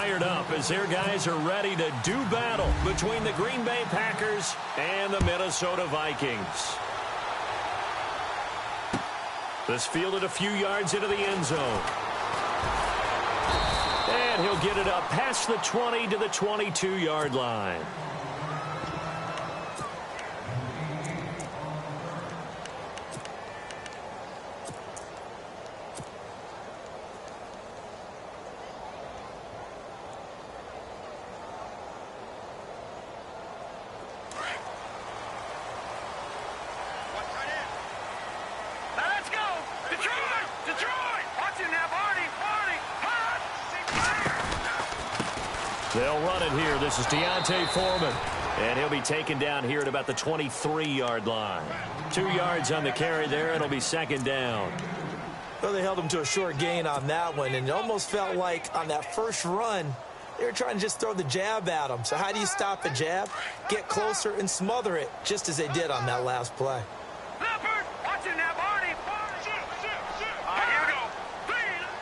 fired up as their guys are ready to do battle between the Green Bay Packers and the Minnesota Vikings. This fielded a few yards into the end zone. And he'll get it up past the 20 to the 22-yard line. They'll run it here. This is D'Onta Foreman. And he'll be taken down here at about the 23-yard line. 2 yards on the carry there. It'll be second down. Well, they held him to a short gain on that one, and it almost felt like on that first run, they were trying to just throw the jab at him. So how do you stop a jab? Get closer and smother it, just as they did on that last play.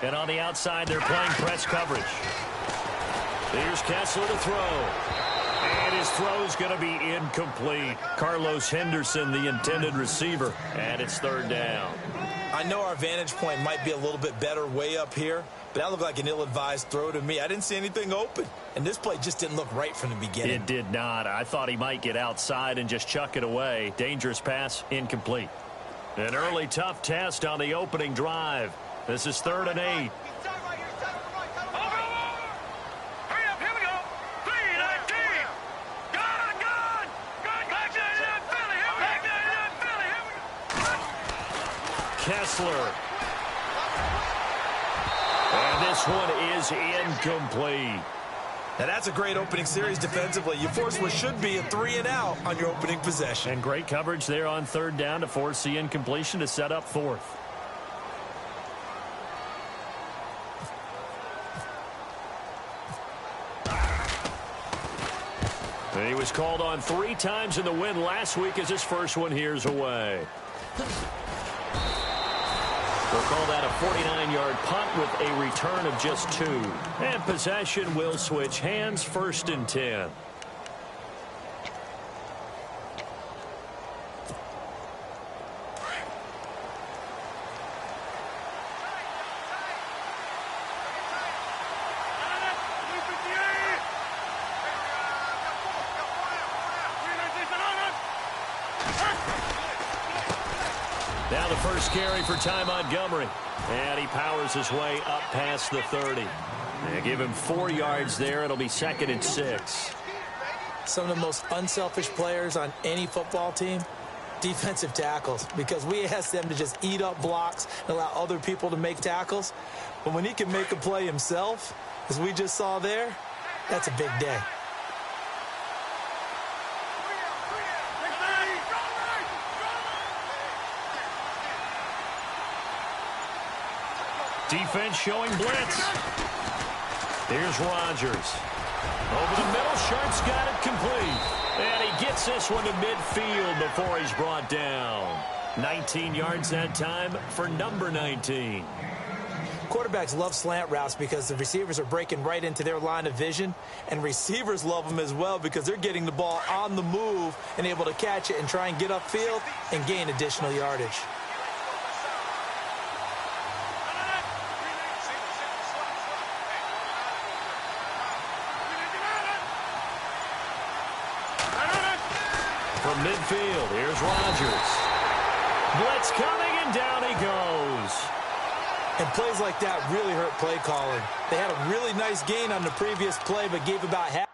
And on the outside, they're playing press coverage. Here's Kessler to throw. And his throw's going to be incomplete. Carlos Henderson, the intended receiver. And it's third down. I know our vantage point might be a little bit better way up here, but that looked like an ill-advised throw to me. I didn't see anything open. And this play just didn't look right from the beginning. It did not. I thought he might get outside and just chuck it away. Dangerous pass, incomplete. An early tough test on the opening drive. This is 3rd and 8. Kessler. And this one is incomplete. Now that's a great opening series defensively. You force what should be a 3-and-out on your opening possession. And great coverage there on 3rd down to force the incompletion to set up 4th. And he was called on 3 times in the win last week as his first one here's away. We'll call that a 49-yard punt with a return of just 2. And possession will switch hands, 1st and 10. Now the first carry for Ty Montgomery. And he powers his way up past the 30. They give him 4 yards there. It'll be 2nd and 6. Some of the most unselfish players on any football team, defensive tackles, because we ask them to just eat up blocks and allow other people to make tackles. But when he can make a play himself, as we just saw there, that's a big day. Defense showing blitz. Here's Rodgers. Over the middle, Sharp's got it complete. And he gets this one to midfield before he's brought down. 19 yards that time for number 19. Quarterbacks love slant routes because the receivers are breaking right into their line of vision, and receivers love them as well because they're getting the ball on the move and able to catch it and try and get upfield and gain additional yardage. From midfield, here's Rodgers. Blitz coming, and down he goes. And plays like that really hurt play calling. They had a really nice gain on the previous play, but gave about half.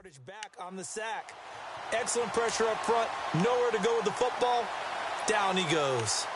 Yardage back on the sack. Excellent pressure up front. Nowhere to go with the football. Down he goes.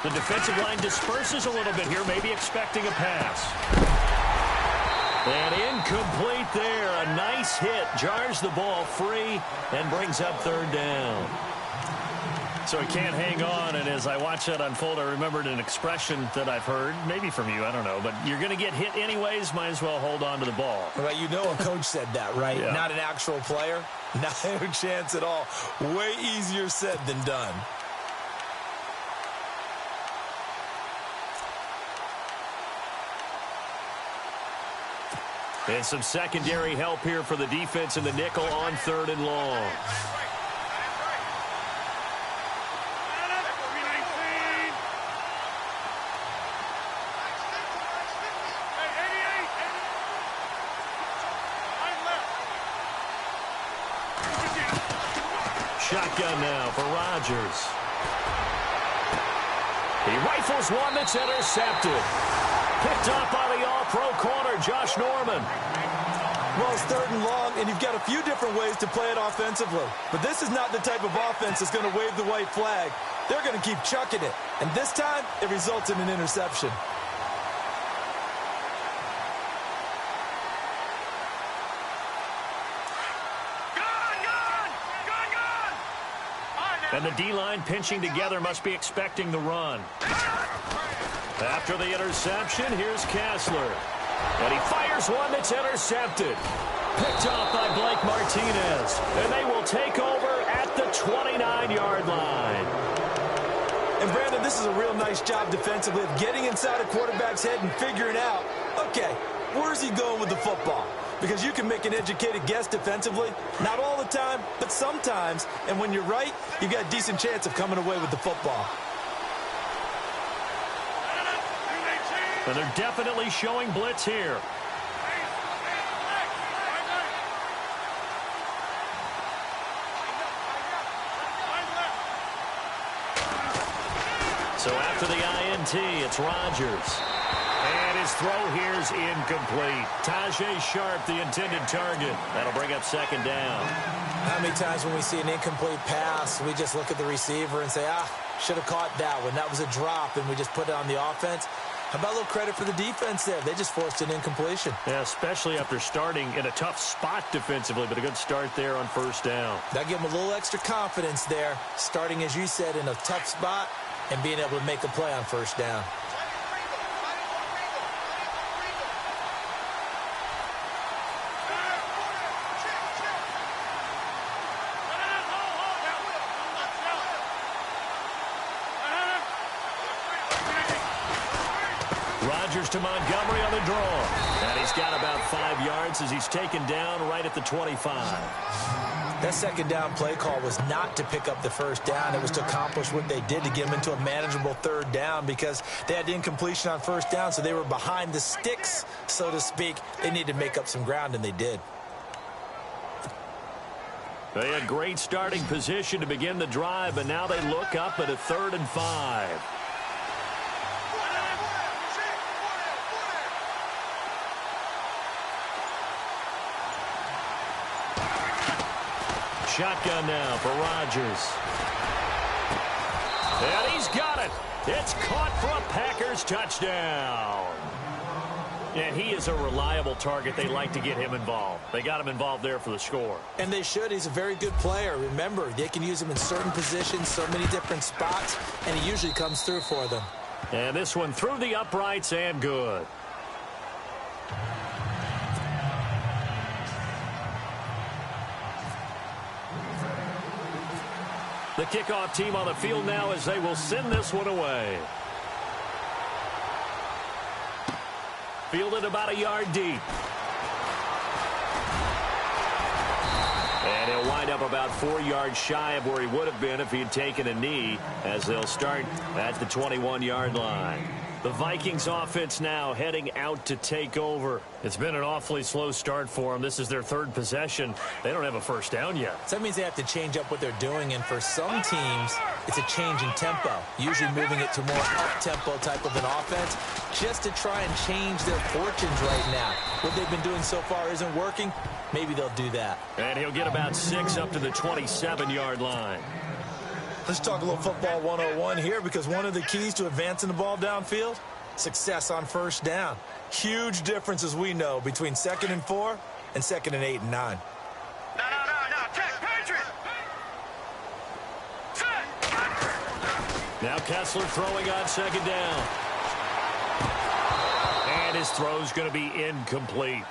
The defensive line disperses a little bit here, maybe expecting a pass. And incomplete there. A nice hit. Jars the ball free and brings up third down. So he can't hang on, and as I watch that unfold, I remembered an expression that I've heard, maybe from you, I don't know, but you're going to get hit anyways, might as well hold on to the ball. Well, you know a coach said that, right? Yeah. Not an actual player. Not a chance at all. Way easier said than done. And some secondary help here for the defense in the nickel on third and long. Shotgun now for Rodgers. He rifles one that's intercepted. Picked up by the all-pro corner, Josh Norman. Well, it's third and long, and you've got a few different ways to play it offensively. But this is not the type of offense that's going to wave the white flag. They're going to keep chucking it. And this time, it results in an interception. And the D-line pinching together must be expecting the run. After the interception, here's Kessler. And he fires one that's intercepted. Picked off by Blake Martinez. And they will take over at the 29-yard line. And, Brandon, this is a real nice job defensively of getting inside a quarterback's head and figuring out, okay, where's he going with the football? Because you can make an educated guess defensively. Not all the time, but sometimes. And when you're right, you've got a decent chance of coming away with the football. And they're definitely showing blitz here. So after the INT, it's Rodgers. And his throw here's incomplete. Tajay Sharp, the intended target. That'll bring up second down. How many times when we see an incomplete pass, we just look at the receiver and say, should have caught that one. That was a drop, and we just put it on the offense. How about a little credit for the defense there? They just forced an incompletion. Yeah, especially after starting in a tough spot defensively, but a good start there on first down. That gave them a little extra confidence there, starting, as you said, in a tough spot and being able to make a play on first down. Rodgers to Montgomery on the draw. And he's got about 5 yards as he's taken down right at the 25. That second down play call was not to pick up the first down. It was to accomplish what they did to get them into a manageable third down because they had incompletion on first down, so they were behind the sticks, so to speak. They needed to make up some ground, and they did. They had great starting position to begin the drive, but now they look up at a 3rd and 5. Shotgun now for Rodgers. And he's got it. It's caught for a Packers touchdown. And he is a reliable target. They like to get him involved. They got him involved there for the score. And they should. He's a very good player. Remember, they can use him in certain positions, so many different spots, and he usually comes through for them. And this one through the uprights and good. The kickoff team on the field now as they will send this one away. Fielded about a yard deep. And he'll wind up about 4 yards shy of where he would have been if he had taken a knee, as they'll start at the 21-yard line. The Vikings offense now heading out to take over. It's been an awfully slow start for them. This is their 3rd possession. They don't have a first down yet. So that means they have to change up what they're doing, and for some teams, it's a change in tempo, usually moving it to more up-tempo type of an offense, just to try and change their fortunes right now. What they've been doing so far isn't working. Maybe they'll do that. And he'll get about 6 up to the 27-yard line. Let's talk a little football 101 here, because one of the keys to advancing the ball downfield, success on first down. Huge difference, as we know, between 2nd and 4 and 2nd and 8 and 9. No. Check, Patriot. Now Kessler throwing on 2nd down. And his throw's going to be incomplete.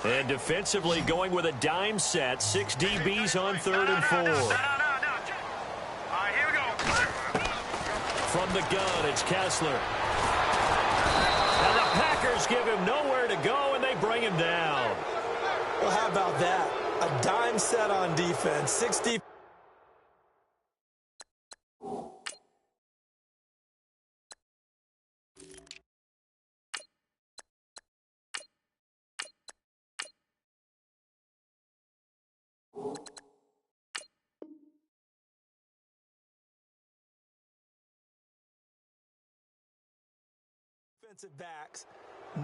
And defensively going with a dime set. 6 DBs on 3rd and 4. No. All right, here we go. From the gun, it's Kessler. And the Packers give him nowhere to go, and they bring him down. Well, how about that? A dime set on defense. 60. Defensive backs.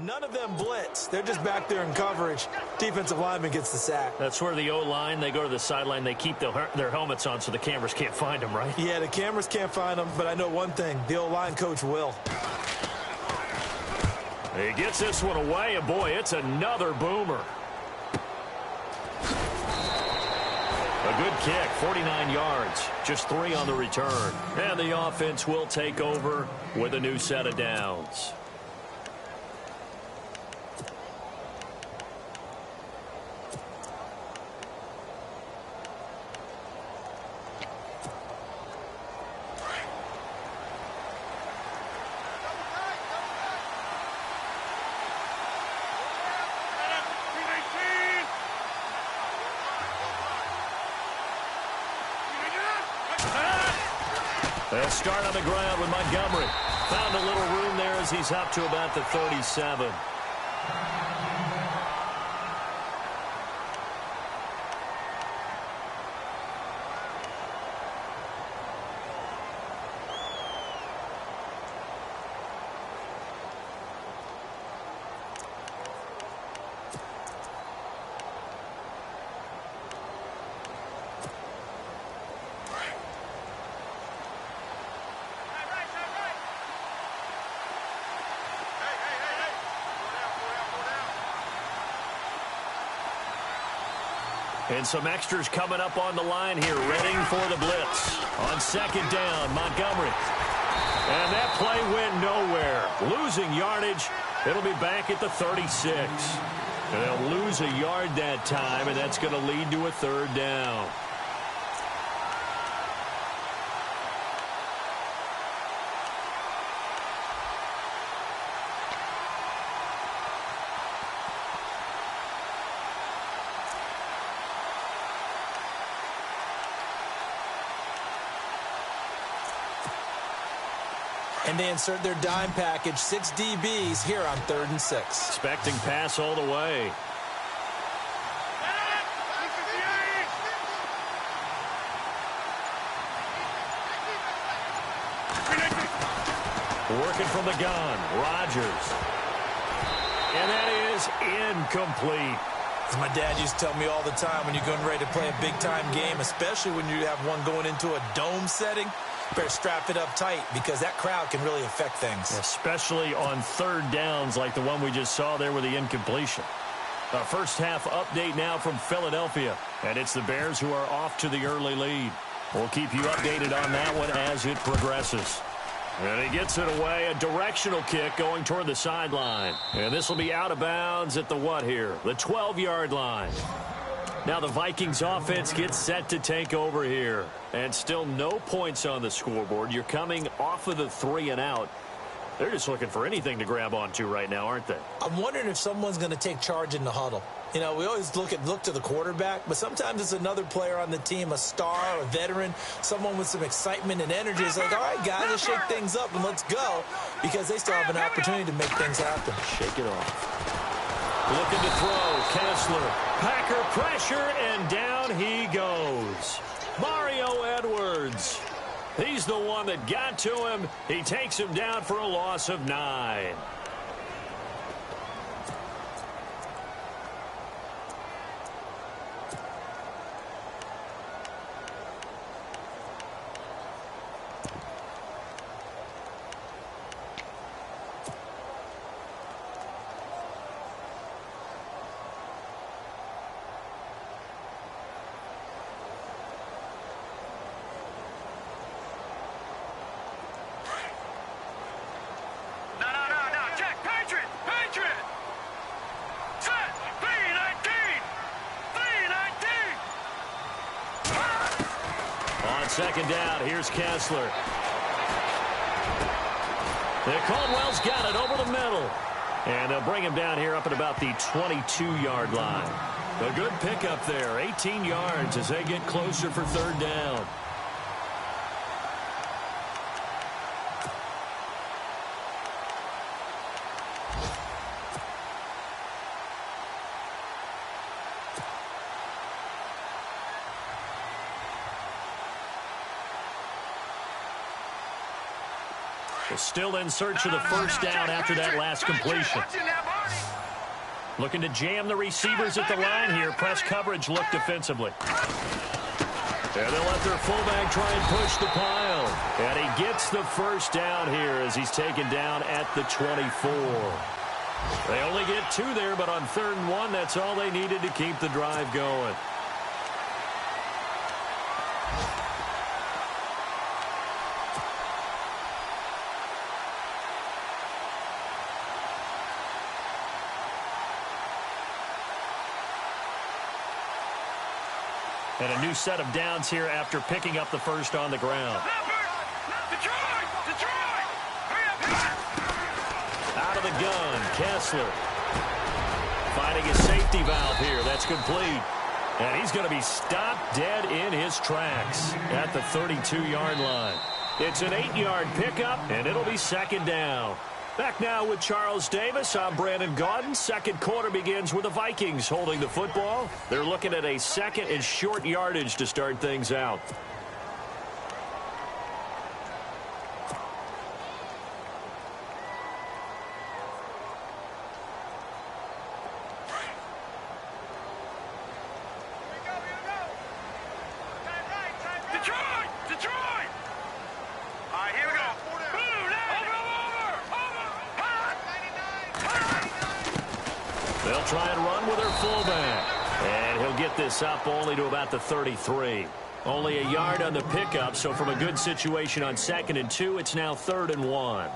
None of them blitz. They're just back there in coverage. Defensive lineman gets the sack. That's where the O-line, they go to the sideline, they keep their helmets on so the cameras can't find them, right? Yeah, the cameras can't find them, but I know one thing. The O-line coach will. He gets this one away, and boy, it's another boomer. A good kick, 49 yards, just 3 on the return. And the offense will take over with a new set of downs. They'll start on the ground with Montgomery. Found a little room there as he's up to about the 37. And some extras coming up on the line here, ready for the blitz. On 2nd down, Montgomery. And that play went nowhere. Losing yardage. It'll be back at the 36. And they'll lose a yard that time, and that's going to lead to a 3rd down. And they insert their dime package, 6 DBs here on 3rd and 6. Expecting pass all the way. Working from the gun, Rodgers. And that is incomplete. As my dad used to tell me all the time, when you're getting ready to play a big-time game, especially when you have one going into a dome setting, better strap it up tight because that crowd can really affect things. Especially on 3rd downs like the one we just saw there with the incompletion. A first half update now from Philadelphia. And it's the Bears who are off to the early lead. We'll keep you updated on that one as it progresses. And he gets it away, a directional kick going toward the sideline. And this will be out of bounds at the what here? The 12-yard line. Now the Vikings offense gets set to take over here. And still no points on the scoreboard. You're coming off of the 3 and out. They're just looking for anything to grab onto right now, aren't they? I'm wondering if someone's going to take charge in the huddle. You know, we always look to the quarterback, but sometimes it's another player on the team, a star, a veteran, someone with some excitement and energy. It's like, all right, guys, let's shake things up and let's go, because they still have an opportunity to make things happen. Shake it off. Looking to throw, Kessler. Packer pressure, and down he goes. Mario Edwards. He's the one that got to him. He takes him down for a loss of 9. Second down, here's Kessler. Caldwell's got it over the middle. And they'll bring him down here up at about the 22-yard line. A good pickup there, 18 yards as they get closer for third down. Still in search of the first down after that last completion. Looking to jam the receivers at the line here. Press coverage look defensively. And they'll let their fullback try and push the pile. And he gets the first down here as he's taken down at the 24. They only get 2 there, but on 3rd and 1, that's all they needed to keep the drive going. And a new set of downs here after picking up the first on the ground. Out of the gun, Kessler. Finding a safety valve here. That's complete. And he's going to be stopped dead in his tracks at the 32-yard line. It's an 8-yard pickup, and it'll be second down. Back now with Charles Davis. I'm Brandon Gaudin. Second quarter begins with the Vikings holding the football. They're looking at a second and short yardage to start things out. They'll try and run with their fullback. And he'll get this up only to about the 33. Only a yard on the pickup, so from a good situation on 2nd and 2, it's now 3rd and 1.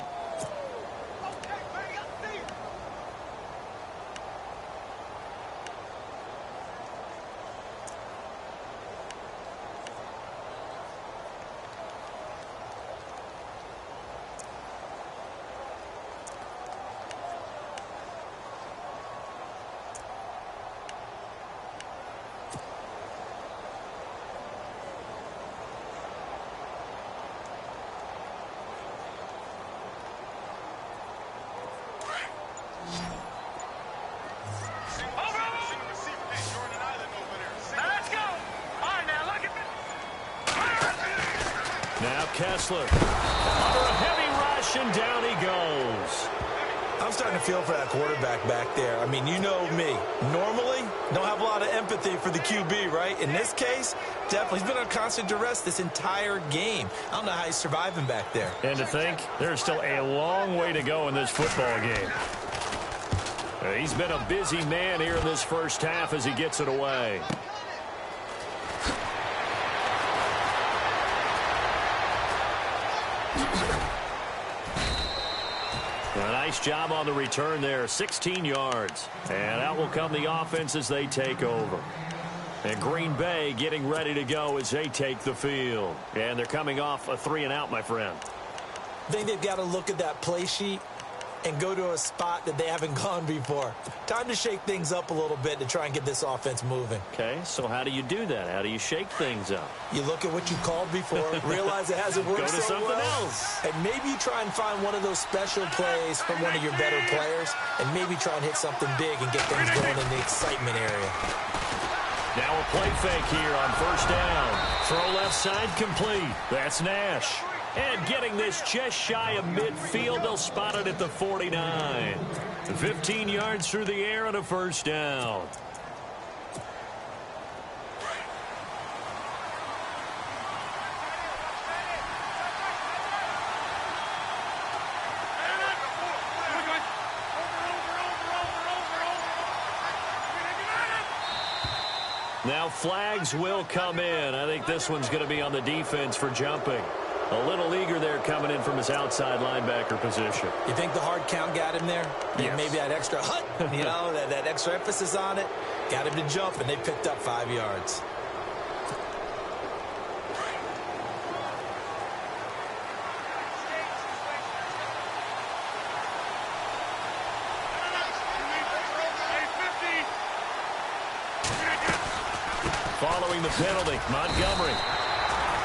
Now Kessler under a heavy rush, and down he goes. I'm starting to feel for that quarterback back there. I mean, you know me. Normally, don't have a lot of empathy for the QB, right? In this case, definitely. He's been under constant duress this entire game. I don't know how he's surviving back there. And to think, there's still a long way to go in this football game. He's been a busy man here in this first half as he gets it away. A nice job on the return there, 16 yards. And out will come the offense as they take over. And Green Bay getting ready to go as they take the field. And they're coming off a 3-and-out, my friend. I think they've got to look at that play sheet and go to a spot that they haven't gone before. Time to shake things up a little bit to try and get this offense moving. Okay, so how do you do that? How do you shake things up? You look at what you called before, realize it hasn't worked Go to so something well, else. and maybe you try and find one of those special plays from one of your better players, and maybe try and hit something big and get things going in the excitement area. Now a play fake here on first down. Throw left side complete. That's Nash. And getting this just shy of midfield, they'll spot it at the 49. 15 yards through the air and a first down. Now flags will come in. I think this one's going to be on the defense for jumping. A little eager there coming in from his outside linebacker position. You think the hard count got him there? Yes. Maybe that extra hut, that extra emphasis on it, got him to jump, and they picked up 5 yards. Following the penalty, Montgomery.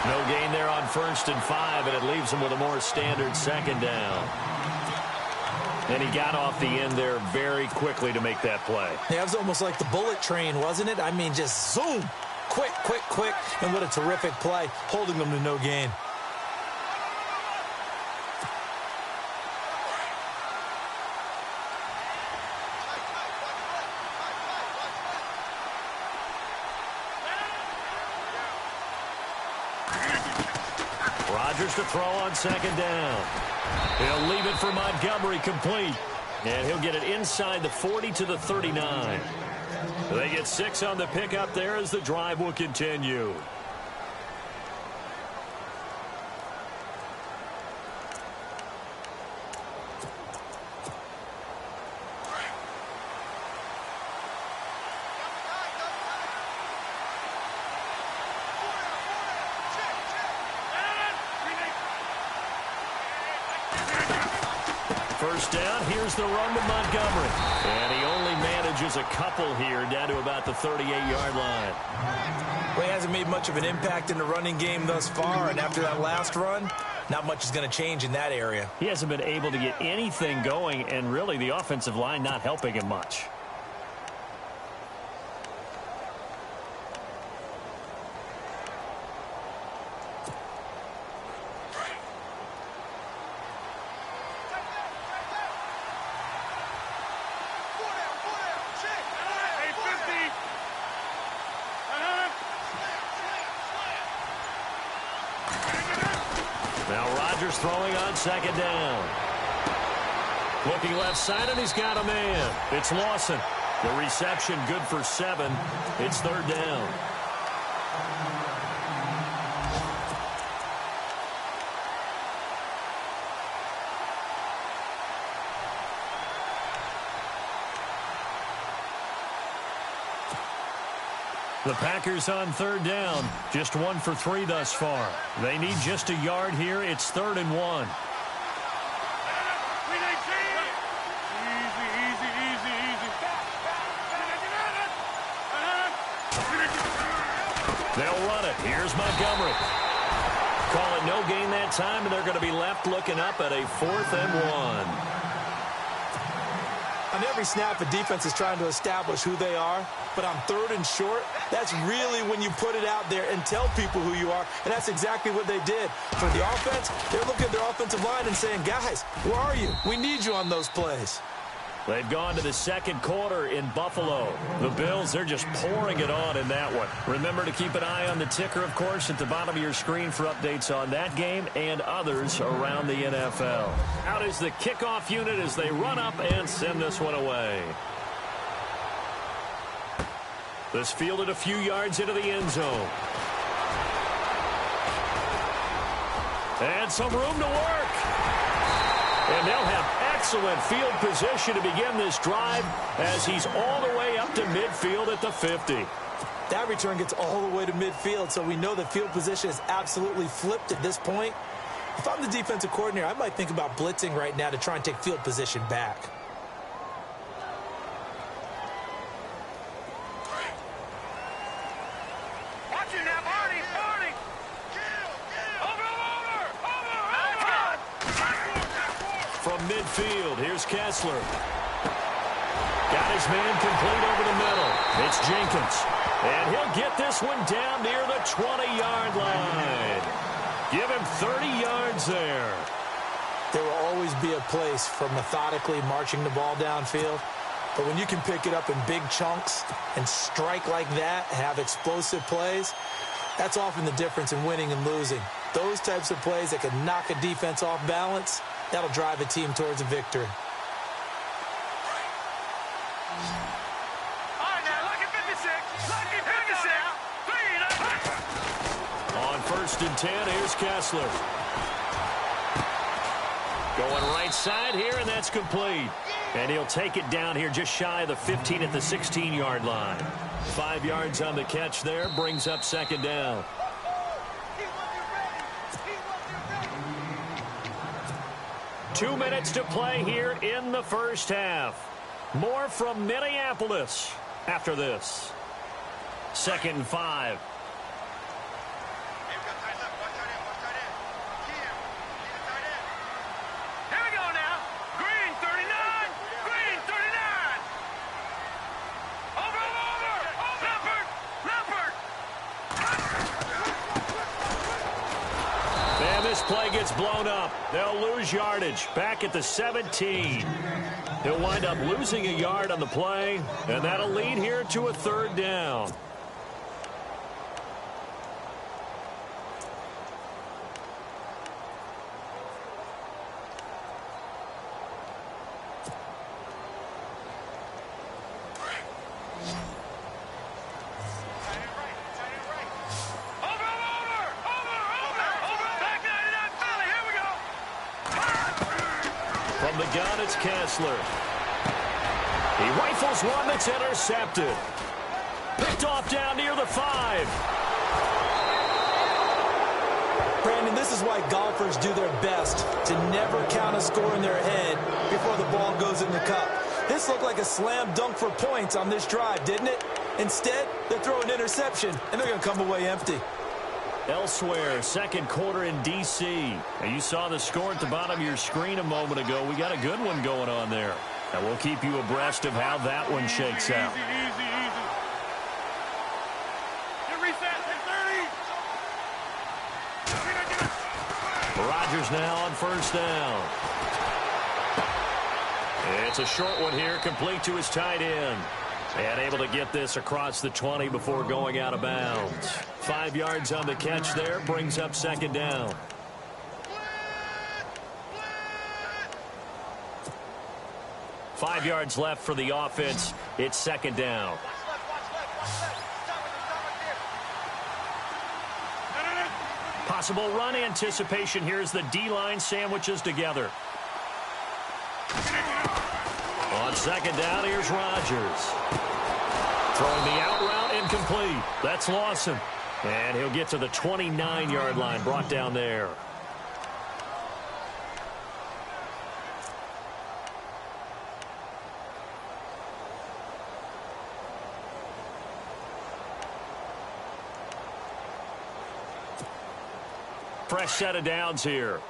No gain there on 1st and 5, and it leaves him with a more standard second down. And he got off the end there very quickly to make that play. Yeah, it was almost like the bullet train, wasn't it? I mean, just zoom, quick, and what a terrific play, holding them to no gain. Rodgers to throw on second down. He'll leave it for Montgomery complete. And he'll get it inside the 40 to the 39. They get 6 on the pickup there as the drive will continue. First down, here's the run with Montgomery. And he only manages a couple here down to about the 38-yard line. Well, he hasn't made much of an impact in the running game thus far, and after that last run, not much is going to change in that area. He hasn't been able to get anything going, and really the offensive line not helping him much. Throwing on second down. Looking left side, and he's got a man. It's Lawson. The reception good for 7. It's third down. The Packers on third down, just 1 for 3 thus far. They need just a yard here. It's 3rd and 1. They'll run it. Here's Montgomery. Call it no gain that time, and they're going to be left looking up at a 4th and 1. On every snap, a defense is trying to establish who they are, but on 3rd and short, that's really when you put it out there and tell people who you are, and that's exactly what they did. For the offense, they're looking at their offensive line and saying, guys, where are you? We need you on those plays. They've gone to the second quarter in Buffalo. The Bills, they're just pouring it on in that one. Remember to keep an eye on the ticker, of course, at the bottom of your screen for updates on that game and others around the NFL. Out is the kickoff unit as they run up and send this one away. This fielded a few yards into the end zone. And some room to work. And they'll have excellent field position to begin this drive as he's all the way up to midfield at the 50. That return gets all the way to midfield, so we know the field position is absolutely flipped at this point. If I'm the defensive coordinator, I might think about blitzing right now to try and take field position back. Watch it now, Barney! Barney! Over! From midfield, here's Kessler. Got his man complete over the middle. It's Jenkins. And he'll get this one down near the 20-yard line. Give him 30 yards there. There will always be a place for methodically marching the ball downfield. But when you can pick it up in big chunks and strike like that, have explosive plays, that's often the difference in winning and losing. Those types of plays that can knock a defense off balance, that'll drive a team towards a victory. On 1st and 10, here's Kessler. Going right side here, and that's complete. And he'll take it down here just shy of the 15 at the 16-yard line. 5 yards on the catch there, brings up 2nd down. Two minutes to play here in the first half. More from Minneapolis after this. 2nd and 5. Here we go now. Green 39. Green 39. Over. Leopard. And this play gets blown up. They'll lose yardage back at the 17. He'll wind up losing a yard on the play, and that'll lead here to a 3rd down. From the gun, it's Kessler. He rifles one that's intercepted. Picked off down near the 5. Brandon, this is why golfers do their best to never count a score in their head before the ball goes in the cup. This looked like a slam dunk for points on this drive, didn't it? Instead, they're throwing interception, and they're going to come away empty. Elsewhere, 2nd quarter in D.C. Now, you saw the score at the bottom of your screen a moment ago. We got a good one going on there. And we'll keep you abreast of how that one shakes out. Easy. Get reset. 30. Rodgers now on 1st down. It's a short one here, complete to his tight end. And able to get this across the 20 before going out of bounds. 5 yards on the catch there, brings up 2nd down. Five yards left for the offense. It's 2nd down. Possible run anticipation here as the D-line sandwiches together. On 2nd down, here's Rodgers. Throwing the out route, incomplete. That's Lawson. And he'll get to the 29-yard line, brought down there. Fresh set of downs here.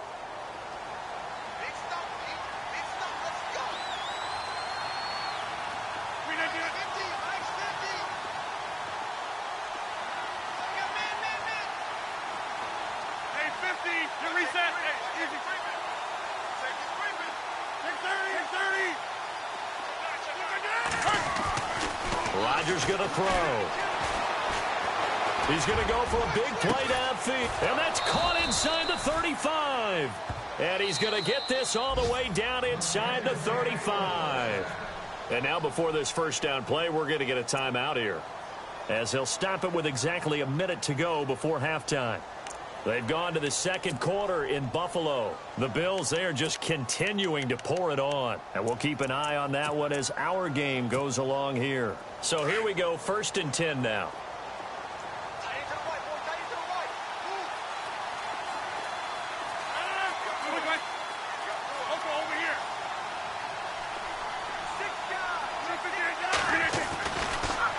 Rodgers going to throw. He's going to go for a big play downfield. And that's caught inside the 35. And he's going to get this all the way down inside the 35. And now before this first down play, we're going to get a timeout here, as he'll stop it with exactly a minute to go before halftime. They've gone to the second quarter in Buffalo. The Bills, they are just continuing to pour it on. And we'll keep an eye on that one as our game goes along here. So here we go, 1st and 10 now.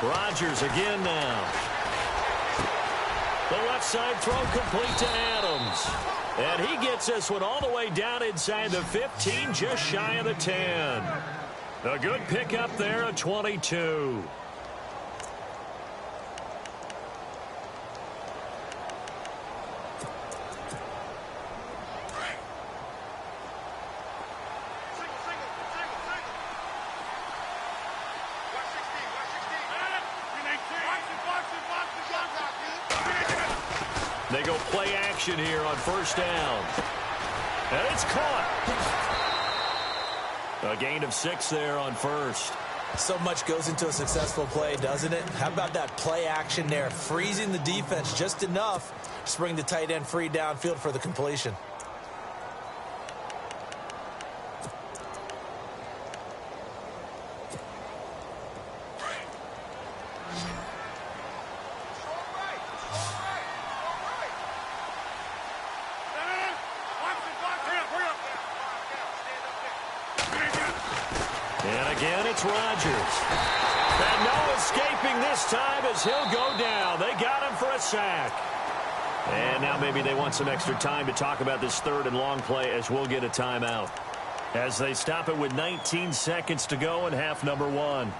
Rodgers again now. The left side throw complete to Adams. And he gets this one all the way down inside the 15, just shy of the 10. A good pickup there, a 22. They go play action here on 1st down. And it's caught. A gain of 6 there on 1st. So much goes into a successful play, doesn't it? How about that play action there? Freezing the defense just enough to bring the tight end free downfield for the completion. And again, it's Rodgers. And no escaping this time as he'll go down. They got him for a sack. And now maybe they want some extra time to talk about this 3rd and long play as we'll get a timeout. As they stop it with 19 seconds to go in half number 1.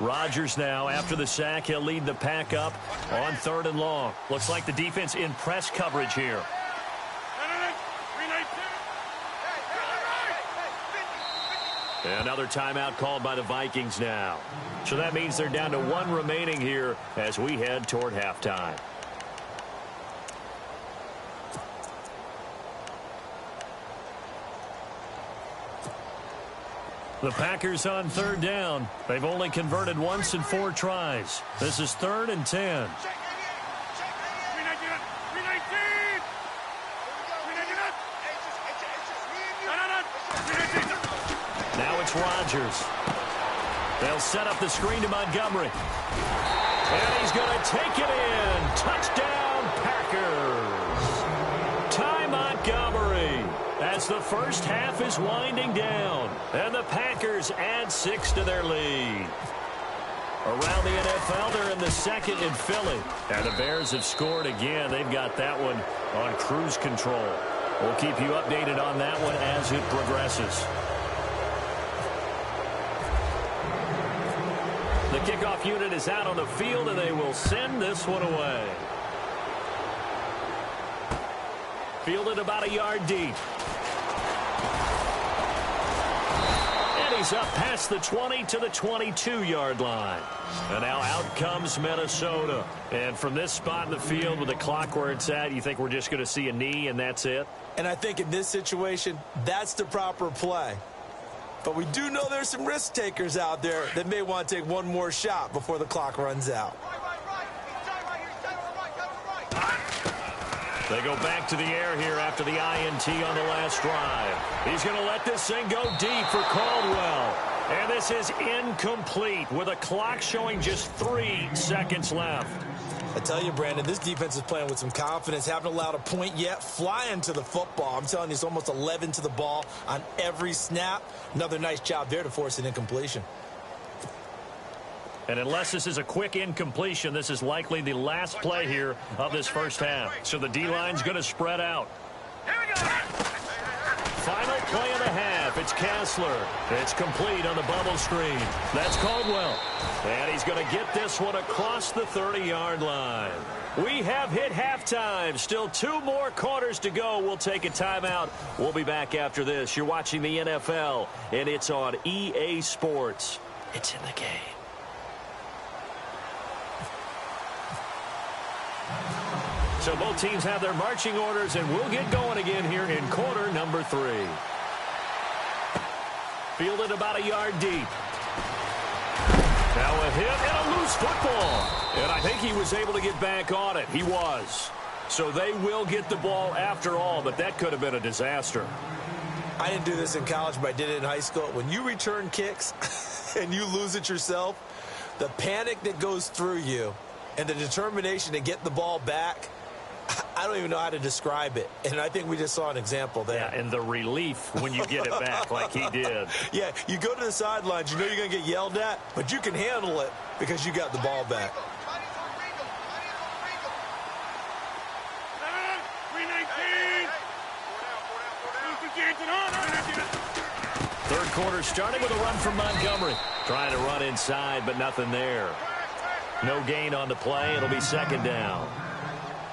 Rodgers now, after the sack, he'll lead the pack up on 3rd and long. Looks like the defense in press coverage here. Another timeout called by the Vikings now. So that means they're down to 1 remaining here as we head toward halftime. The Packers on 3rd down. They've only converted once in 4 tries. This is 3rd and 10. Now it's Rodgers. They'll set up the screen to Montgomery. And he's going to take it in. Touchdown, Packers. Ty Montgomery. As the first half is winding down, and the Packers add 6 to their lead. Around the NFL, they're in the 2nd in Philly. And the Bears have scored again. They've got that one on cruise control. We'll keep you updated on that one as it progresses. The kickoff unit is out on the field, and they will send this one away. Fielded about a yard deep. He's up past the 20 to the 22-yard line. And now out comes Minnesota. And from this spot in the field with the clock where it's at, you think we're just going to see a knee and that's it? And I think in this situation, that's the proper play. But we do know there's some risk takers out there that may want to take one more shot before the clock runs out. They go back to the air here after the INT on the last drive. He's going to let this thing go deep for Caldwell. And this is incomplete with a clock showing just 3 seconds left. I tell you, Brandon, this defense is playing with some confidence. Haven't allowed a point yet. Flying to the football. I'm telling you, it's almost 11 to the ball on every snap. Another nice job there to force an incompletion. And unless this is a quick incompletion, this is likely the last play here of this first half. So the D-line's going to spread out. Here we go. Final play of the half. It's Kessler. It's complete on the bubble screen. That's Caldwell. And he's going to get this one across the 30-yard line. We have hit halftime. Still 2 more quarters to go. We'll take a timeout. We'll be back after this. You're watching the NFL, and it's on EA Sports. It's in the game. So both teams have their marching orders, and we'll get going again here in quarter number 3. Fielded about a yard deep. Now a hit and a loose football. And I think he was able to get back on it. He was. So they will get the ball after all, but that could have been a disaster. I didn't do this in college, but I did it in high school. When you return kicks and you lose it yourself, the panic that goes through you and the determination to get the ball back, I don't even know how to describe it. And I think we just saw an example there. Yeah, and the relief when you get it back like he did. Yeah, you go to the sidelines, you know you're going to get yelled at, but you can handle it because you got the ball back. 319. Third quarter starting with a run from Montgomery. Trying to run inside, but nothing there. No gain on the play. It'll be second down.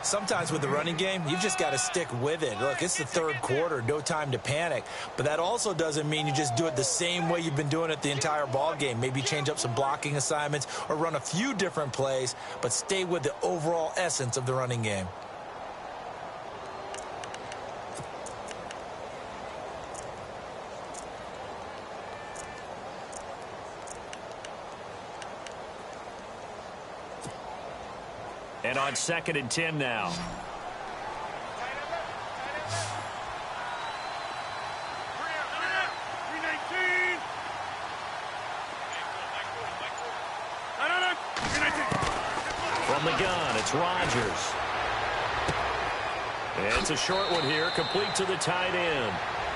Sometimes with the running game, you've just got to stick with it. Look, it's the third quarter, no time to panic. But that also doesn't mean you just do it the same way you've been doing it the entire ball game. Maybe change up some blocking assignments or run a few different plays, but stay with the overall essence of the running game. And on 2nd and 10 now. From the gun, it's Rodgers. And it's a short one here, complete to the tight end.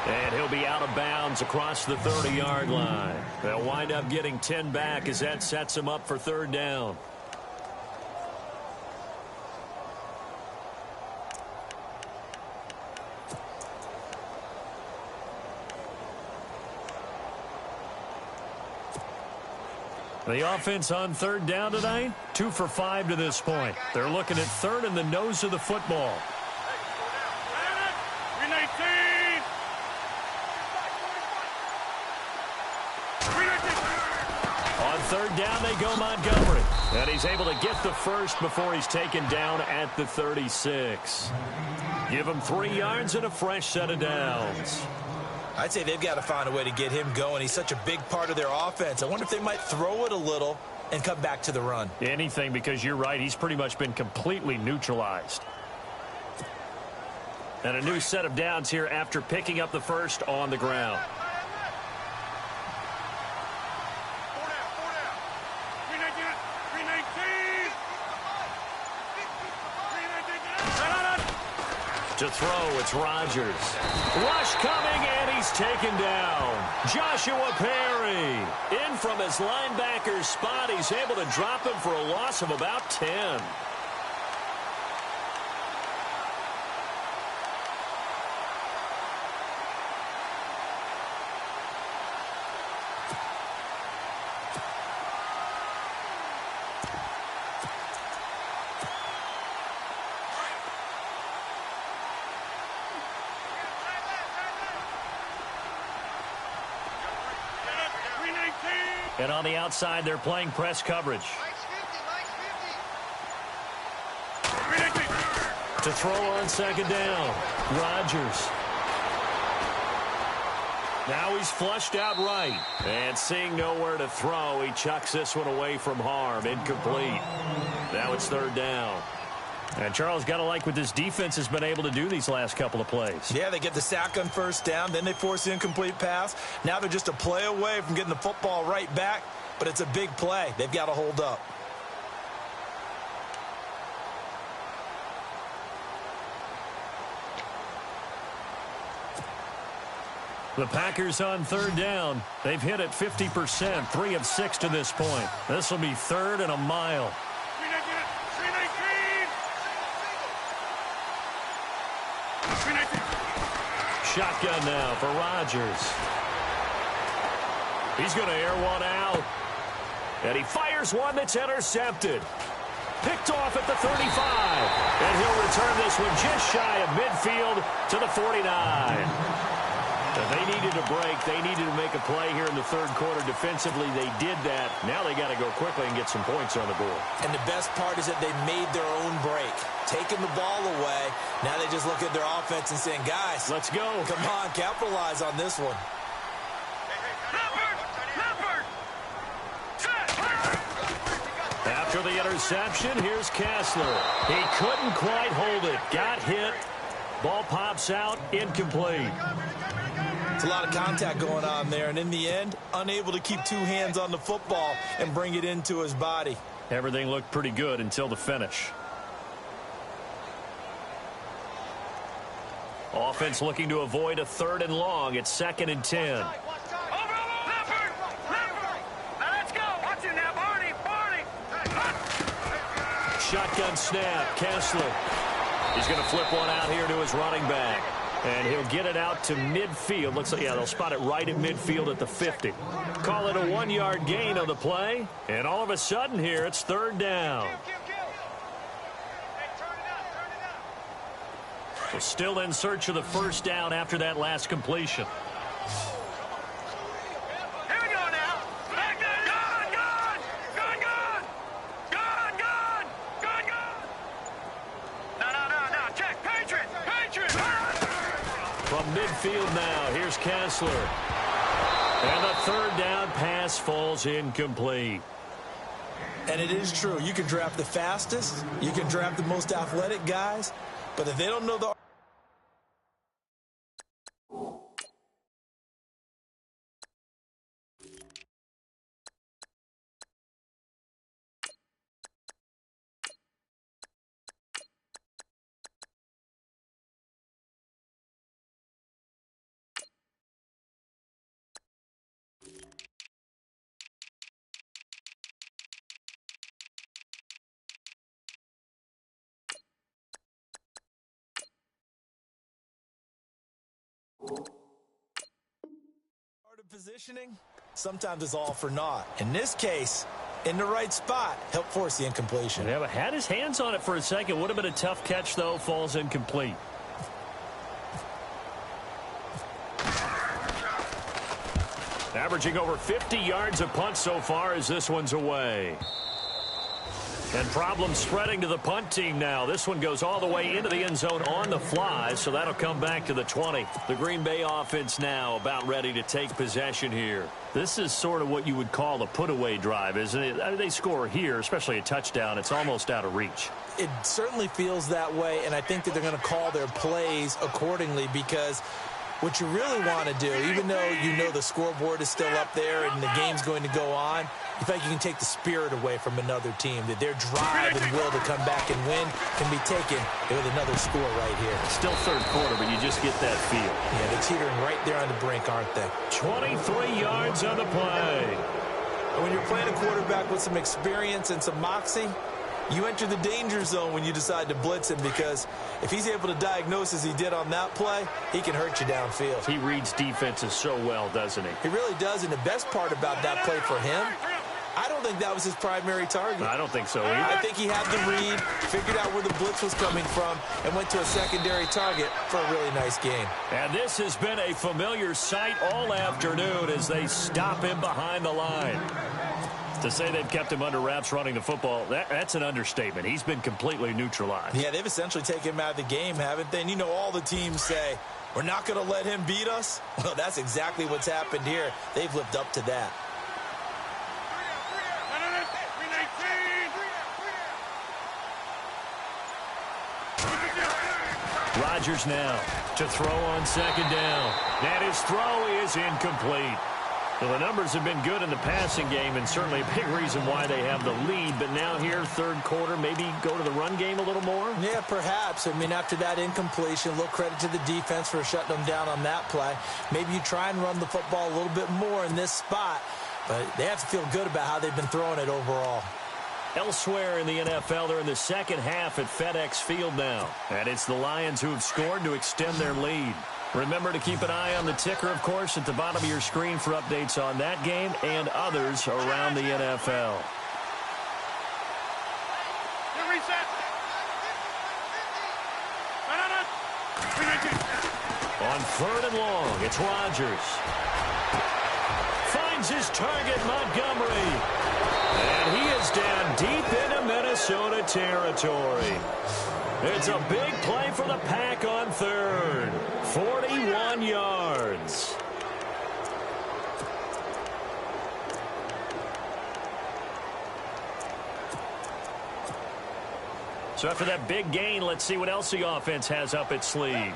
And he'll be out of bounds across the 30-yard line. They'll wind up getting 10 back as that sets him up for third down. The offense on third down tonight, 2 for 5 to this point. They're looking at third in the nose of the football. 319. On third down, they go Montgomery. And he's able to get the first before he's taken down at the 36. Give him 3 yards and a fresh set of downs. I'd say they've got to find a way to get him going. He's such a big part of their offense. I wonder if they might throw it a little and come back to the run. Anything, because you're right. He's pretty much been completely neutralized. And a new set of downs here after picking up the first on the ground. 319. To throw, it's Rodgers. Rush coming, and he's taken down. Joshua Perry. In from his linebacker's spot. He's able to drop him for a loss of about 10. And on the outside, they're playing press coverage. To throw on second down, Rodgers. Now he's flushed out right. And seeing nowhere to throw, he chucks this one away from harm. Incomplete. Now it's third down. And Charles, got to like what this defense has been able to do these last couple of plays. Yeah, they get the sack on first down, then they force the incomplete pass. Now they're just a play away from getting the football right back, but it's a big play. They've got to hold up. The Packers on third down. They've hit it 50%, 3 of 6 to this point. This will be third and a mile. Shotgun now for Rodgers. He's going to air one out. And he fires one that's intercepted. Picked off at the 35. And he'll return this one just shy of midfield to the 49. And they need needed a break. They needed to make a play here in the third quarter. Defensively, they did that. Now they got to go quickly and get some points on the board. And the best part is that they made their own break. Taking the ball away, now they just look at their offense and saying, guys, let's go. Come on, capitalize on this one. After the interception, here's Kessler. He couldn't quite hold it. Got hit. Ball pops out, incomplete. It's a lot of contact going on there, and in the end, unable to keep two hands on the football and bring it into his body. Everything looked pretty good until the finish. Offense looking to avoid a 3rd and long. It's 2nd and 10. Shotgun snap. Kessler. He's going to flip one out here to his running back. And he'll get it out to midfield. Looks like, yeah, they'll spot it right at midfield at the 50. Call it a 1-yard gain on the play. And all of a sudden here, it's 3rd down. We're still in search of the 1st down after that last completion. Midfield now. Here's Kessler. And the 3rd down pass falls incomplete. And it is true. You can draft the fastest. You can draft the most athletic guys. But if they don't know the... positioning, sometimes it's all for naught. In this case, in the right spot, help force the incompletion. Yeah, but had his hands on it for a second. Would have been a tough catch, though. Falls incomplete. Averaging over 50 yards a punt so far as this one's away. And problems spreading to the punt team now. This one goes all the way into the end zone on the fly, so that'll come back to the 20. The Green Bay offense now about ready to take possession here. This is sort of what you would call a put-away drive, isn't it? I mean, they score here, especially a touchdown. It's almost out of reach. It certainly feels that way, and I think that they're going to call their plays accordingly because what you really want to do, even though you know the scoreboard is still up there and the game's going to go on, you feel like you can take the spirit away from another team, that their drive and will to come back and win can be taken with another score right here. Still third quarter, but you just get that feel. Yeah, they're teetering right there on the brink, aren't they? 23 yards on the play. And when you're playing a quarterback with some experience and some moxie, you enter the danger zone when you decide to blitz him, because if he's able to diagnose as he did on that play, he can hurt you downfield. He reads defenses so well, doesn't he? He really does, and the best part about that play for him, I don't think that was his primary target. I don't think so either. I think he had the read, figured out where the blitz was coming from, and went to a secondary target for a really nice gain. And this has been a familiar sight all afternoon as they stop him behind the line. To say they've kept him under wraps running the football, that's an understatement. He's been completely neutralized. Yeah, they've essentially taken him out of the game, haven't they? And you know, all the teams say, we're not going to let him beat us. Well, that's exactly what's happened here. They've lived up to that. Rodgers now to throw on second down. And his throw is incomplete. Well, the numbers have been good in the passing game, and certainly a big reason why they have the lead. But now here, third quarter, maybe go to the run game a little more? Yeah, perhaps. I mean, after that incompletion, a little credit to the defense for shutting them down on that play. Maybe you try and run the football a little bit more in this spot, but they have to feel good about how they've been throwing it overall. Elsewhere in the NFL, they're in the second half at FedEx Field now. And it's the Lions who have scored to extend their lead. Remember to keep an eye on the ticker, of course, at the bottom of your screen for updates on that game and others around the NFL. On On 3rd and long, it's Rodgers. Finds his target, Montgomery. And he is down deep into Minnesota territory. It's a big play for the Pack on 3rd. 41 yards. So after that big gain, let's see what else the offense has up its sleeve.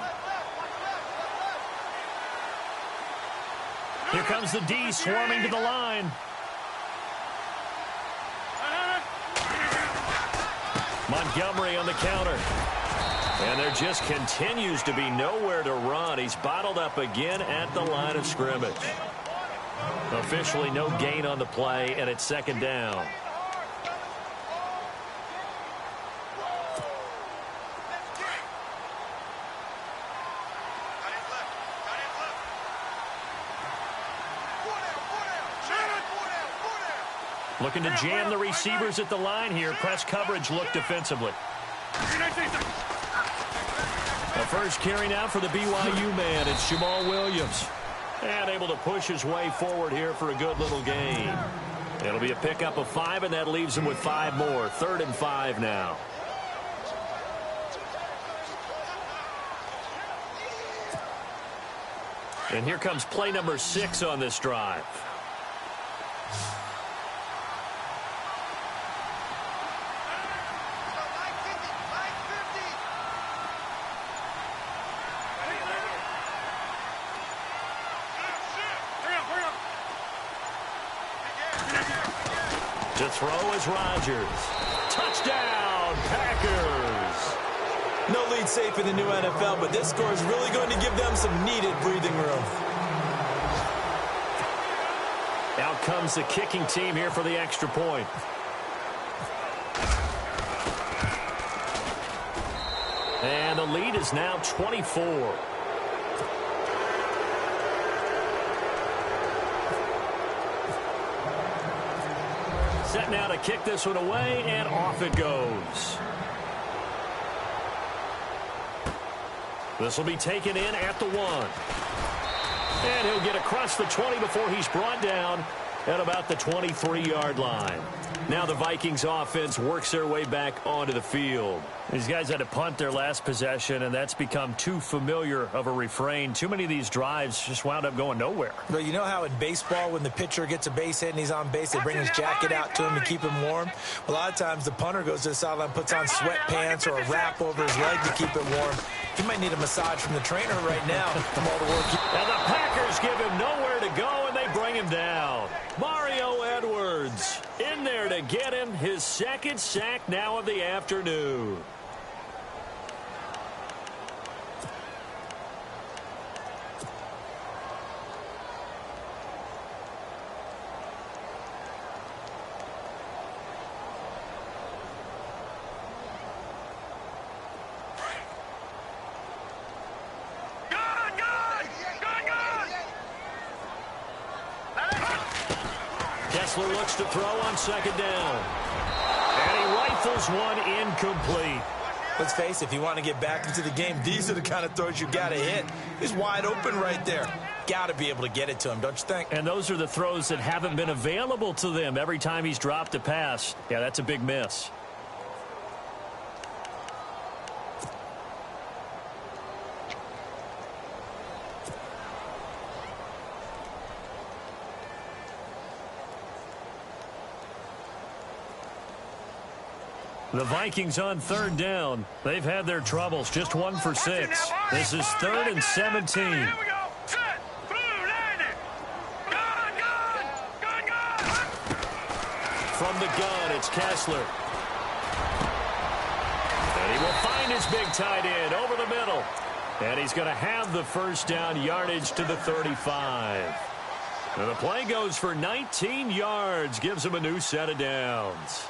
Here comes the D swarming to the line. Montgomery on the counter. And there just continues to be nowhere to run. He's bottled up again at the line of scrimmage. Officially no gain on the play, and it's 2nd down. Looking to jam the receivers at the line here. Press coverage look defensively. The first carry now for the BYU man. It's Jamal Williams. And able to push his way forward here for a good little gain. It'll be a pickup of 5, and that leaves him with 5 more. 3rd and 5 now. And here comes play number 6 on this drive. To throw is Rodgers. Touchdown, Packers. No lead safe in the new NFL, but this score is really going to give them some needed breathing room. Out comes the kicking team here for the extra point. And the lead is now 24. Set now to kick this one away, and off it goes. This will be taken in at the 1. And he'll get across the 20 before he's brought down at about the 23-yard line. Now the Vikings offense works their way back onto the field. These guys had to punt their last possession, and that's become too familiar of a refrain. Too many of these drives just wound up going nowhere. But you know how in baseball, when the pitcher gets a base hit and he's on base, they bring his jacket out to him to keep him warm? A lot of times the punter goes to the sideline, puts on sweatpants or a wrap over his leg to keep it warm. He might need a massage from the trainer right now from all the work. And the Packers give him nowhere to go, and they bring him down. Mario Edwards in there to get him his 2nd sack now of the afternoon. Kessler looks to throw on 2nd down. And he rifles one incomplete. Let's face it, if you want to get back into the game, these are the kind of throws you got to hit. He's wide open right there. Got to be able to get it to him, don't you think? And those are the throws that haven't been available to them every time he's dropped a pass. Yeah, that's a big miss. The Vikings on 3rd down. They've had their troubles. Just 1 for 6. This is 3rd and 17. Here we go. Set. Blue, landing. Gun. From the gun, it's Kessler. And he will find his big tight end over the middle. And he's going to have the 1st down yardage to the 35. And the play goes for 19 yards. Gives him a new set of downs.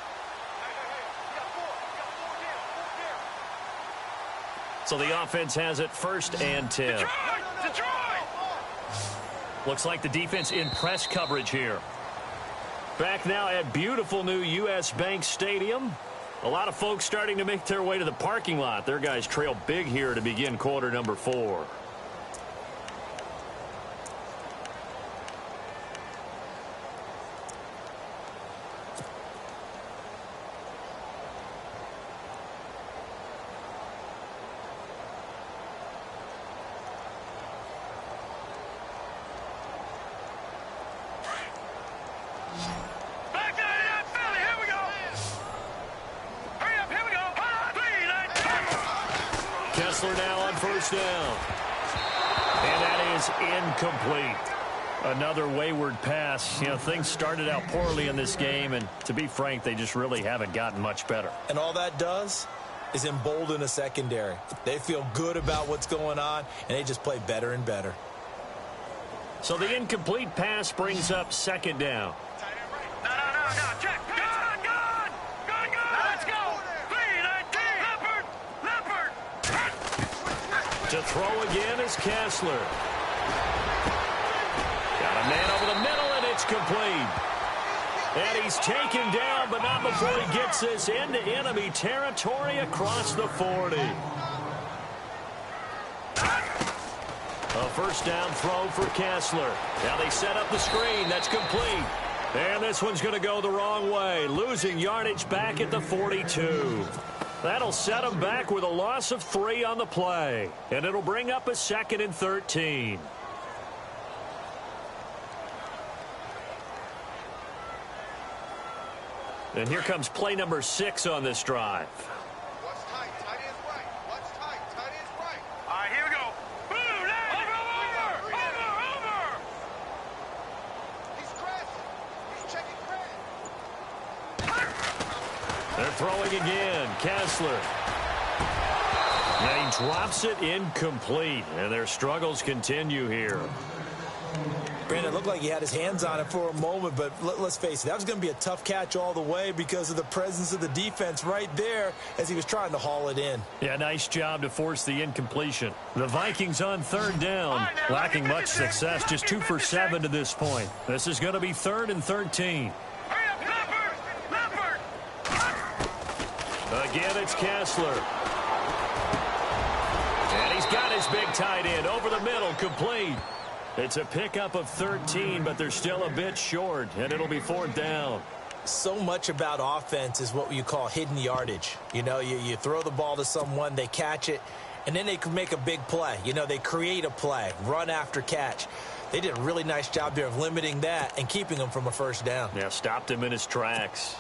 So the offense has it 1st and 10. Detroit! Looks like the defense in press coverage here. Back now at beautiful new U.S. Bank Stadium. A lot of folks starting to make their way to the parking lot. Their guys trail big here to begin quarter number 4. Kessler now on first down. And that is incomplete. Another wayward pass. You know, things started out poorly in this game, and to be frank, they just really haven't gotten much better. And all that does is embolden a secondary. They feel good about what's going on, and they just play better and better. So the incomplete pass brings up second down. No. Check. Good. Let's go. 3-19. Leopard. To throw again is Kessler. Got a man over the middle, and it's complete. And he's taken down, but not before he gets this into enemy territory across the 40. A first down throw for Kessler. Now they set up the screen. That's complete. And this one's going to go the wrong way, losing yardage back at the 42. That'll set him back with a loss of 3 on the play. And it'll bring up a 2nd and 13. And here comes play number 6 on this drive. What's tight? Tight ends right. What's tight? Tight ends right. All right, here we go. Boom, over. He's crashing. He's checking crash. They're throwing again. Kessler. And he drops it incomplete. And their struggles continue here. Brandon, it looked like he had his hands on it for a moment, but let's face it, that was going to be a tough catch all the way because of the presence of the defense right there as he was trying to haul it in. Yeah, nice job to force the incompletion. The Vikings on third down, lacking much success, just 2 for 7 to this point. This is going to be 3rd and 13. Hurry up, Leopard. Again, it's Kessler. And he's got his big tight end over the middle, complete. It's a pickup of 13, but they're still a bit short, and it'll be 4th down. So much about offense is what you call hidden yardage. You know, you throw the ball to someone, they catch it, and then they can make a big play. You know, they create a play, run after catch. They did a really nice job there of limiting that and keeping him from a first down. Yeah, stopped him in his tracks.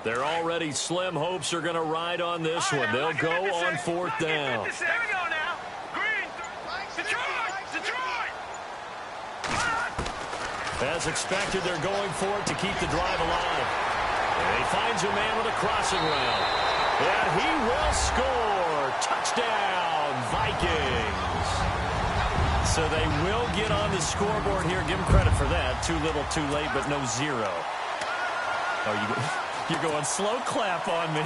They're already slim hopes are going to ride on this one. They'll go on 4th down. There we go now. Green. Detroit. As expected, they're going for it to keep the drive alive. And he finds a man with a crossing route. And he will score. Touchdown, Vikings. So they will get on the scoreboard here. Give them credit for that. Too little, too late, but no 0. You're going slow clap on me.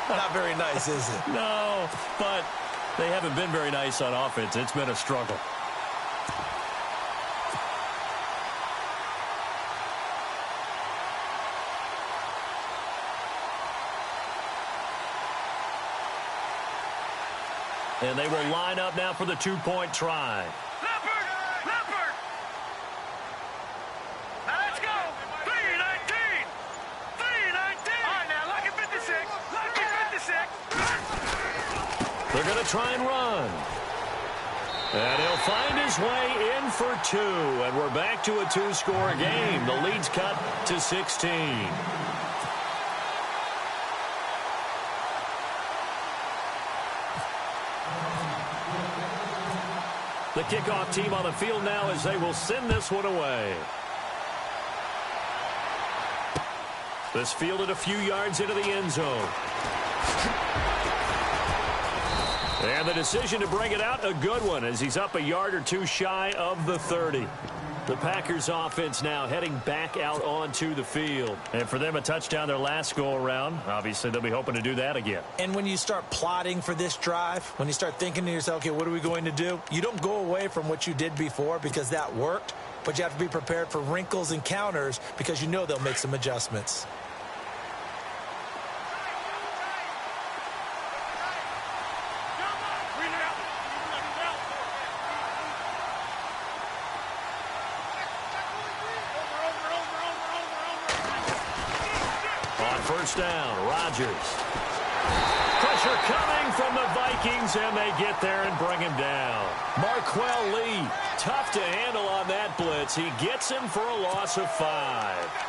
Not very nice, is it? No, but they haven't been very nice on offense. It's been a struggle. And they will line up now for the 2-point try. Leopard. Now let's go. 3-19. All right, now, lucky 56. They're going to try and run. And he'll find his way in for 2. And we're back to a 2-score game. The lead's cut to 16. The kickoff team on the field now as they will send this one away. This fielded a few yards into the end zone. And the decision to bring it out, a good one, as he's up a yard or 2 shy of the 30. The Packers offense now heading back out onto the field. And for them, a touchdown their last go-around. Obviously, they'll be hoping to do that again. And when you start plotting for this drive, when you start thinking to yourself, okay, what are we going to do? You don't go away from what you did before because that worked, but you have to be prepared for wrinkles and counters because you know they'll make some adjustments. First down, Rodgers. Pressure coming from the Vikings, and they get there and bring him down. Marquell Lee, tough to handle on that blitz. He gets him for a loss of 5.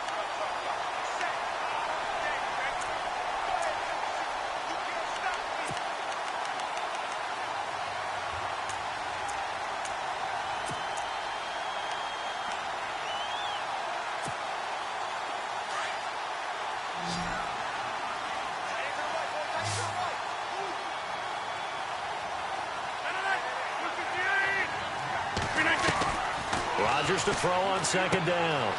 Rodgers to throw on second down.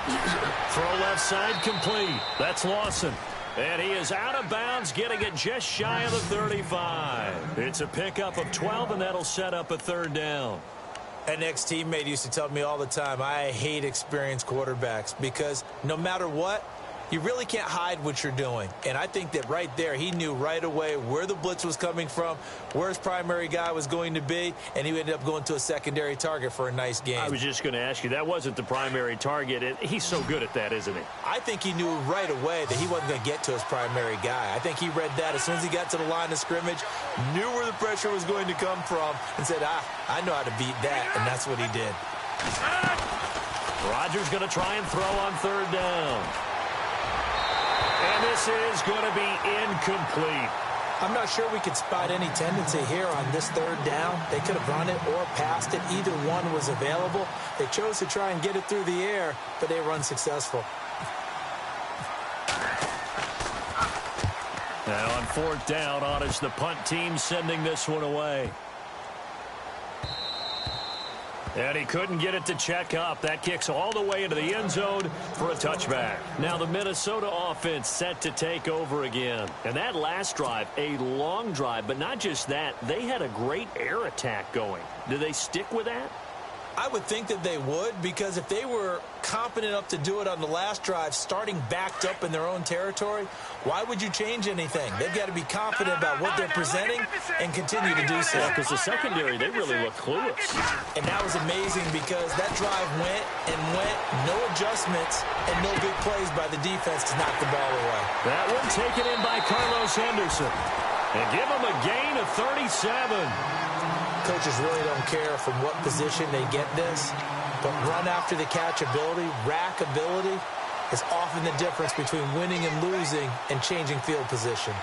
Throw left side complete. That's Lawson. And he is out of bounds, getting it just shy of the 35. It's a pickup of 12, and that'll set up a third down. An ex-teammate used to tell me all the time, I hate experienced quarterbacks because no matter what, you really can't hide what you're doing. And I think that right there, he knew right away where the blitz was coming from, where his primary guy was going to be, and he ended up going to a secondary target for a nice game. I was just going to ask you, that wasn't the primary target. He's so good at that, isn't he? I think he knew right away that he wasn't going to get to his primary guy. I think he read that as soon as he got to the line of scrimmage, knew where the pressure was going to come from, and said, I know how to beat that, and that's what he did. Rodgers going to try and throw on third down. And this is going to be incomplete. I'm not sure we could spot any tendency here on this third down. They could have run it or passed it. Either one was available. They chose to try and get it through the air, but they were unsuccessful. Now on fourth down, it's the punt team sending this one away. And he couldn't get it to check up. That kicks all the way into the end zone for a touchback. Now the Minnesota offense set to take over again. And that last drive, a long drive, but not just that. They had a great air attack going. Do they stick with that? I would think that they would, because if they were competent enough to do it on the last drive, starting backed up in their own territory, why would you change anything? They've got to be confident about what they're presenting and continue to do so. Yeah, because the secondary, they really look clueless. And that was amazing because that drive went and went, no adjustments, and no big plays by the defense to knock the ball away. That one taken in by Carlos Henderson. And give him a gain of 37. Coaches really don't care from what position they get this, but run after the catch ability, rack ability, is often the difference between winning and losing and changing field position.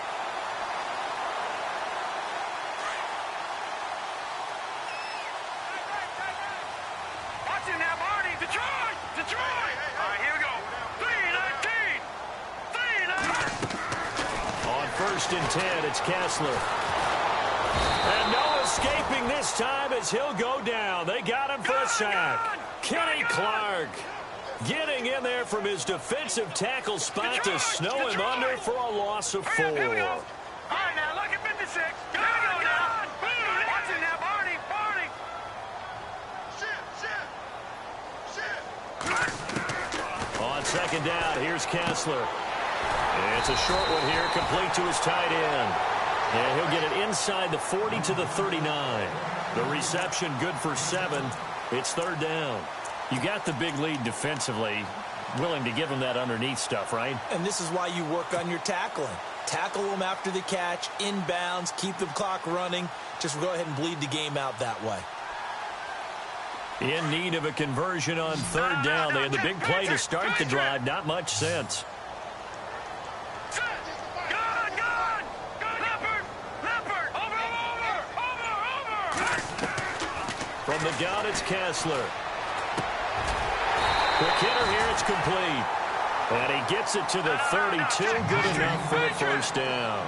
Watch it now, Barney. Detroit! Detroit! All right, here we go. 3-19. 3-19. On first and 10, it's Kessler. And no escaping this time as he'll go down. They got him for a sack. Kenny Clark getting in there from his defensive tackle spot to snow him under for a loss of 4. Here we go. All right, now, look at 56. Here we go now. Watch it now, Barney. Barney. Shit. On second down, here's Kessler. It's a short one here, complete to his tight end. And he'll get it inside the 40 to the 39. The reception good for 7. It's third down. You got the big lead defensively. Willing to give him that underneath stuff, right? And this is why you work on your tackling. Tackle them after the catch, inbounds, keep the clock running. Just go ahead and bleed the game out that way. In need of a conversion on third down. They had the big play to start the drive. Not much sense. From the gun, it's Kessler. Quick hitter here, it's complete. And he gets it to the 32. Good enough for the first down.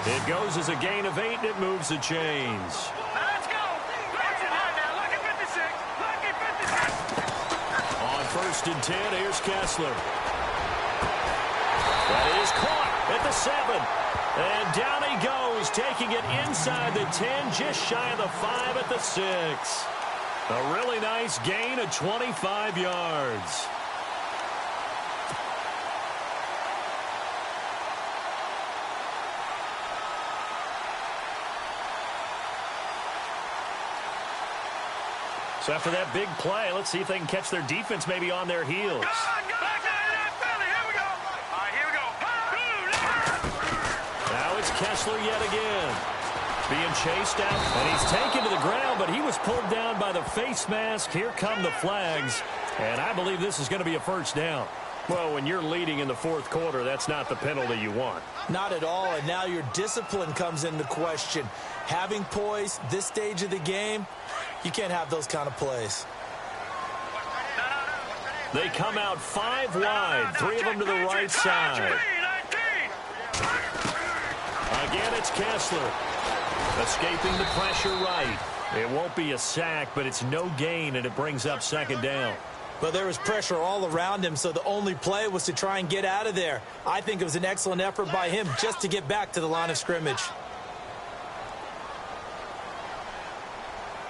It goes as a gain of 8, and it moves the chains. Let's go. Now, look at 56. Look at 56. On first and 10, here's Kessler. That is caught at the 7. And down he goes, taking it inside the 10, just shy of the 5 at the 6. A really nice gain of 25 yards. So after that big play, let's see if they can catch their defense maybe on their heels. Kessler yet again. Being chased out, and he's taken to the ground, but he was pulled down by the face mask. Here come the flags, and I believe this is going to be a first down. Well, when you're leading in the fourth quarter, that's not the penalty you want. Not at all, and now your discipline comes into question. Having poise this stage of the game, you can't have those kind of plays. They come out 5 wide, 3 of them to the right side. Again, it's Kessler. Escaping the pressure right. It won't be a sack, but it's no gain, and it brings up second down. But there was pressure all around him, so the only play was to try and get out of there. I think it was an excellent effort by him just to get back to the line of scrimmage.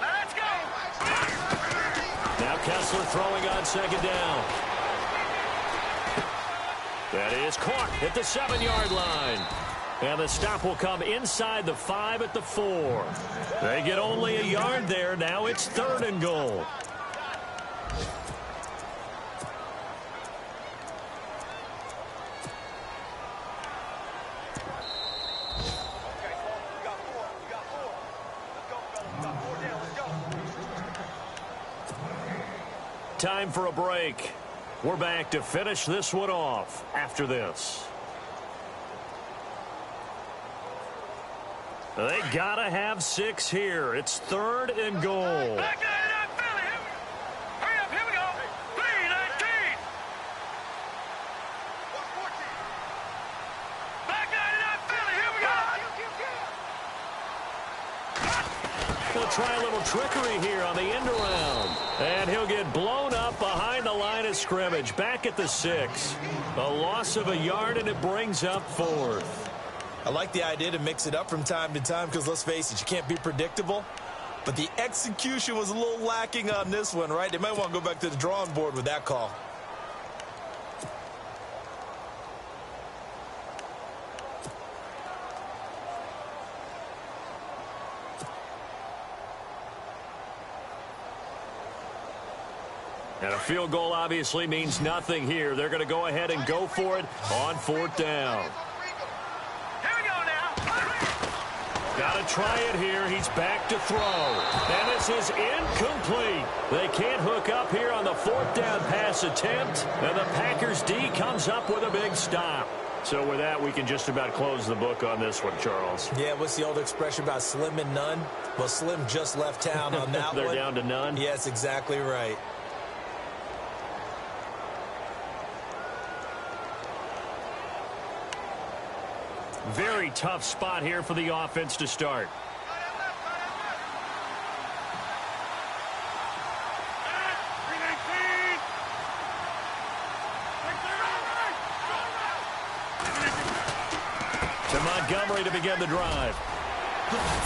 Let's go. Now Kessler throwing on second down. That is caught at the 7-yard line. And the stop will come inside the 5 at the 4. They get only a yard there. Now it's 3rd and goal. Time for a break. We're back to finish this one off after this. They gotta have 6 here. It's 3rd and goal. Back line up, Philly. Hurry up, here we go. 3-19. Back line up, Philly. Here we go. We'll try a little trickery here on the end around. And he'll get blown up behind the line of scrimmage. Back at the 6. A loss of a yard, and it brings up 4th. I like the idea to mix it up from time to time because, let's face it, you can't be predictable. But the execution was a little lacking on this one, right? They might want to go back to the drawing board with that call. And a field goal obviously means nothing here. They're going to go ahead and go for it on 4th down. Got to try it here. He's back to throw. And this is incomplete. They can't hook up here on the 4th down pass attempt. And the Packers D comes up with a big stop. So with that, we can just about close the book on this one, Charles. Yeah, what's the old expression about slim and none? Well, Slim just left town on that They're one. down to none? Yes, exactly right. Very tough spot here for the offense to start. To Montgomery to begin the drive.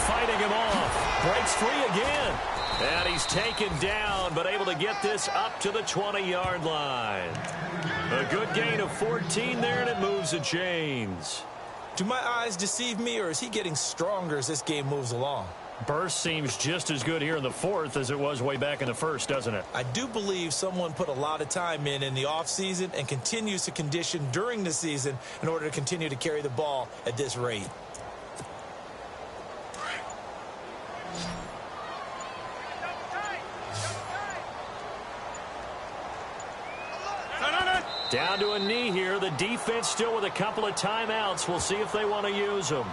Fighting him off. Breaks free again. And he's taken down, but able to get this up to the 20-yard line. A good gain of 14 there, and it moves the chains. Do my eyes deceive me, or is he getting stronger as this game moves along? Burst seems just as good here in the 4th as it was way back in the 1st, doesn't it? I do believe someone put a lot of time in the offseason and continues to condition during the season in order to continue to carry the ball at this rate. Down to a knee here. The defense still with a couple of timeouts. We'll see if they want to use them.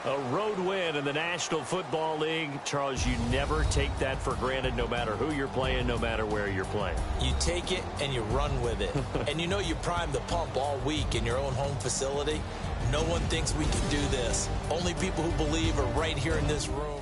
A road win in the National Football League. Charles, you never take that for granted no matter who you're playing, no matter where you're playing. You take it and you run with it. And you know you prime the pump all week in your own home facility. No one thinks we can do this. Only people who believe are right here in this room.